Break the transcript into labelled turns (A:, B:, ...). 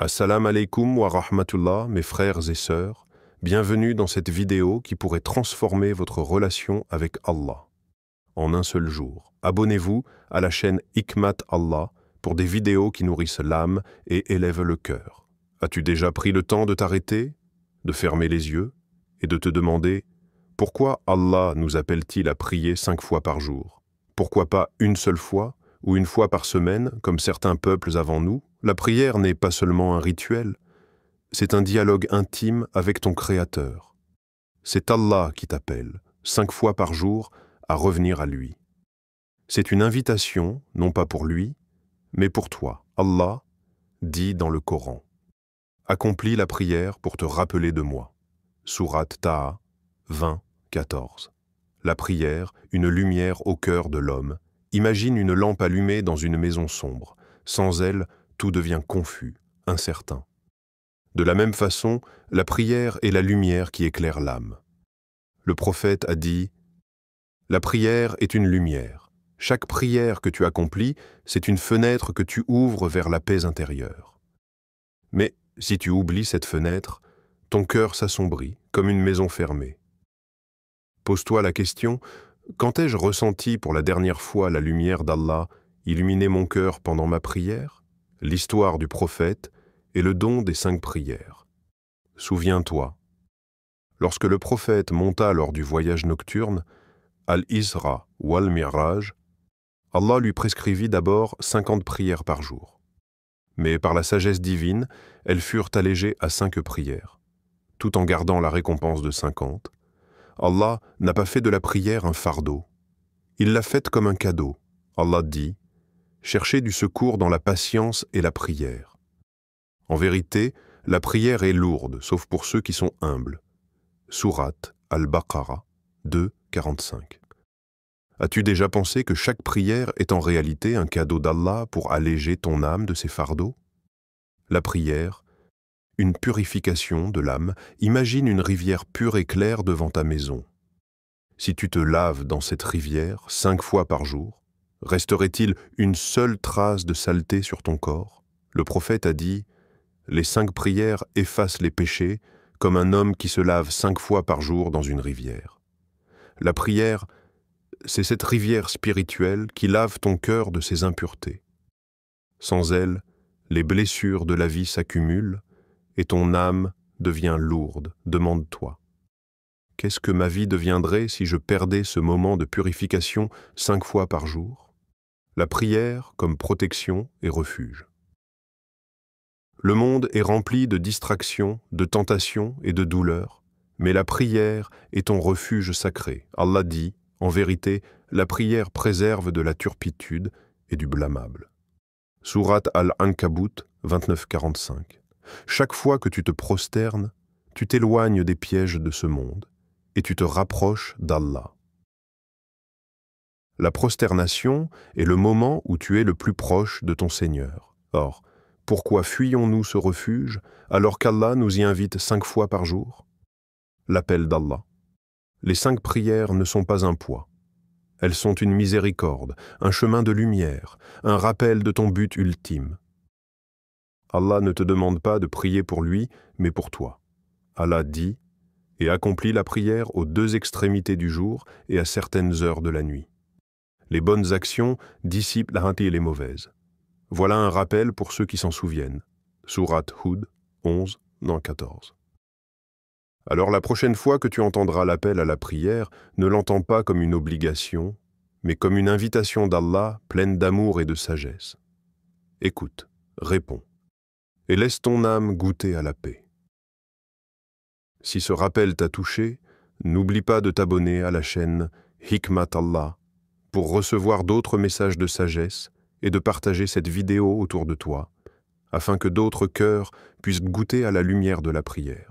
A: Assalamu alaikum wa rahmatullah, mes frères et sœurs. Bienvenue dans cette vidéo qui pourrait transformer votre relation avec Allah. En un seul jour, abonnez-vous à la chaîne Hikmat Allah pour des vidéos qui nourrissent l'âme et élèvent le cœur. As-tu déjà pris le temps de t'arrêter, de fermer les yeux et de te demander pourquoi Allah nous appelle-t-il à prier 5 fois par jour? Pourquoi pas une seule fois ou une fois par semaine, comme certains peuples avant nous? La prière n'est pas seulement un rituel, c'est un dialogue intime avec ton Créateur. C'est Allah qui t'appelle, 5 fois par jour, à revenir à lui. C'est une invitation, non pas pour lui, mais pour toi. Allah dit dans le Coran: accomplis la prière pour te rappeler de moi. Sourate Taha 20, 14. La prière, une lumière au cœur de l'homme. Imagine une lampe allumée dans une maison sombre. Sans elle, tout devient confus, incertain. De la même façon, la prière est la lumière qui éclaire l'âme. Le prophète a dit: la prière est une lumière. Chaque prière que tu accomplis, c'est une fenêtre que tu ouvres vers la paix intérieure. Mais si tu oublies cette fenêtre, ton cœur s'assombrit comme une maison fermée. Pose-toi la question: quand ai-je ressenti pour la dernière fois la lumière d'Allah illuminer mon cœur pendant ma prière? L'histoire du prophète et le don des 5 prières. Souviens-toi, lorsque le prophète monta lors du voyage nocturne, Al-Isra ou Al-Mi'raj, Allah lui prescrivit d'abord 50 prières par jour. Mais par la sagesse divine, elles furent allégées à 5 prières, tout en gardant la récompense de 50. Allah n'a pas fait de la prière un fardeau. Il l'a faite comme un cadeau. Allah dit: cherchez du secours dans la patience et la prière. En vérité, la prière est lourde, sauf pour ceux qui sont humbles. Sourate Al-Baqarah 2, 45. As-tu déjà pensé que chaque prière est en réalité un cadeau d'Allah pour alléger ton âme de ses fardeaux? La prière, une purification de l'âme. Imagine une rivière pure et claire devant ta maison. Si tu te laves dans cette rivière 5 fois par jour, resterait-il une seule trace de saleté sur ton corps? Le prophète a dit: les 5 prières effacent les péchés comme un homme qui se lave 5 fois par jour dans une rivière. La prière, c'est cette rivière spirituelle qui lave ton cœur de ses impuretés. Sans elle, les blessures de la vie s'accumulent et ton âme devient lourde. Demande-toi: qu'est-ce que ma vie deviendrait si je perdais ce moment de purification 5 fois par jour? La prière comme protection et refuge. Le monde est rempli de distractions, de tentations et de douleurs, mais la prière est ton refuge sacré. Allah dit: en vérité, la prière préserve de la turpitude et du blâmable. Sourate Al-Ankabut 29-45. Chaque fois que tu te prosternes, tu t'éloignes des pièges de ce monde et tu te rapproches d'Allah. La prosternation est le moment où tu es le plus proche de ton Seigneur. Or, pourquoi fuyons-nous ce refuge alors qu'Allah nous y invite 5 fois par jour? L'appel d'Allah. Les 5 prières ne sont pas un poids. Elles sont une miséricorde, un chemin de lumière, un rappel de ton but ultime. Allah ne te demande pas de prier pour lui, mais pour toi. Allah dit: et accomplis la prière aux 2 extrémités du jour et à certaines heures de la nuit. Les bonnes actions dissipent la hâte et les mauvaises. Voilà un rappel pour ceux qui s'en souviennent. Sourate Hud 11, 14. Alors la prochaine fois que tu entendras l'appel à la prière, ne l'entends pas comme une obligation, mais comme une invitation d'Allah pleine d'amour et de sagesse. Écoute, réponds, et laisse ton âme goûter à la paix. Si ce rappel t'a touché, n'oublie pas de t'abonner à la chaîne Hikmat Allah pour recevoir d'autres messages de sagesse et de partager cette vidéo autour de toi, afin que d'autres cœurs puissent goûter à la lumière de la prière.